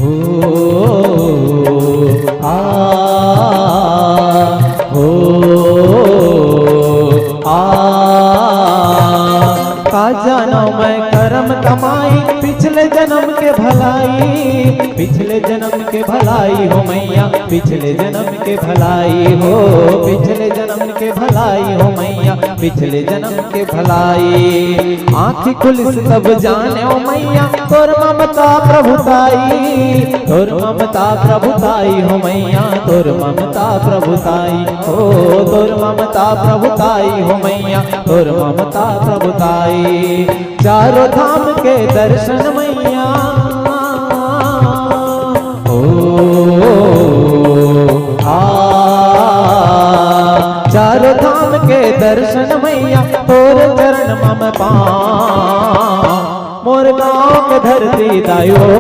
हो आ हो आ का जानो मैं कर्म कमाई पिछले जन्म के भलाई, पिछले जन्म के भलाई हो मैया, पिछले जन्म के भलाई हो, पिछले जन्म के भलाई हो मैया, पिछले जन्म के भलाई। आँखी खुलिस तब जाने ओ मैया तोर ममता प्रभुताई, तोर ममता प्रभुताई हो मैया, तोर ममता प्रभुताई हो, तोर ममता प्रभुताई हो मैया, तोर ममता प्रभुताई। चारों धाम के दर्शन मैया